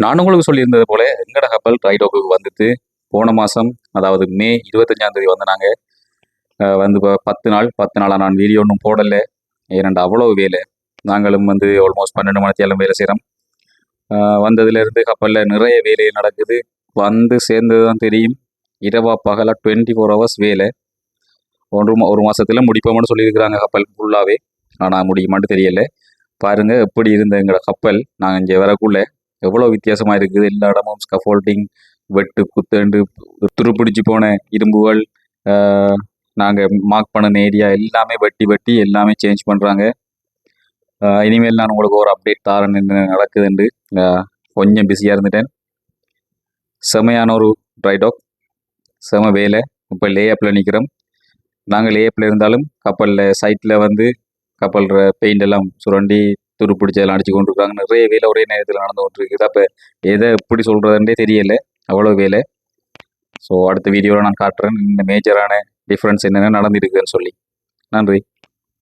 நான் உங்களுக்கு சொல்லியிருந்தது போல எங்கட கப்பல் ட்ரைடோக்கு வந்துட்டு போன மாதம், அதாவது மே 25ஆம் தேதி வந்து நாங்கள் வந்து இப்போ 10 நாளாக நான் வீடியோ ஒன்றும் போடலை. ஏனெண்டா அவ்வளோ வேலை. நாங்களும் வந்து ஆல்மோஸ்ட் 12 மணித்தேலம் வேலை செய்கிறோம். வந்ததுலேருந்து கப்பலில் நிறைய வேலை நடக்குது. வந்து சேர்ந்தது தான் தெரியும். இரவா பகலாக 24 ஹவர்ஸ் வேலை. ஒரு மாதத்தில் முடிப்போம்னு சொல்லியிருக்கிறாங்க கப்பல் ஃபுல்லாகவே. ஆனால் முடியுமான்னு தெரியலை. பாருங்கள் எப்படி இருந்த எங்களோட கப்பல் நாங்கள் இங்கே வரக்குள்ள எவ்வளோ வித்தியாசமாக இருக்குது. எல்லா இடமும் ஸ்கஃபோல்டிங், வெட்டு குத்துண்டு, துருப்பிடிச்சு போன இரும்புகள், நாங்கள் மார்க் பண்ண ஏரியா எல்லாமே வெட்டி வெட்டி எல்லாமே சேஞ்ச் பண்ணுறாங்க. இனிமேல் நான் உங்களுக்கு ஒரு அப்டேட் தாரேன் என்ன நடக்குதுண்டு. கொஞ்சம் பிஸியாக இருந்துட்டேன். செமையான ஒரு ட்ரைடாக், செம வேலை. இப்போ லேஅப்பில் நிற்கிறோம். நாங்கள் லேஅப்பில் இருந்தாலும் கப்பலில் சைட்டில் வந்து கப்பல் பெயிண்ட் எல்லாம் சுரண்டி துருப்பிடிச்சதெல்லாம் அடிச்சு கொண்டு இருக்காங்க. நிறைய வேலை ஒரே நேரத்தில் நடந்து கொண்டு இருக்குது. அப்போ எதை எப்படி சொல்கிறதுன்றே தெரியலை, அவ்வளோ வேலை. ஸோ அடுத்த வீடியோவில் நான் காட்டுறேன் இந்த மேஜரான டிஃப்ரென்ஸ் என்னென்ன நடந்துருக்குதுன்னு சொல்லி. நன்றி.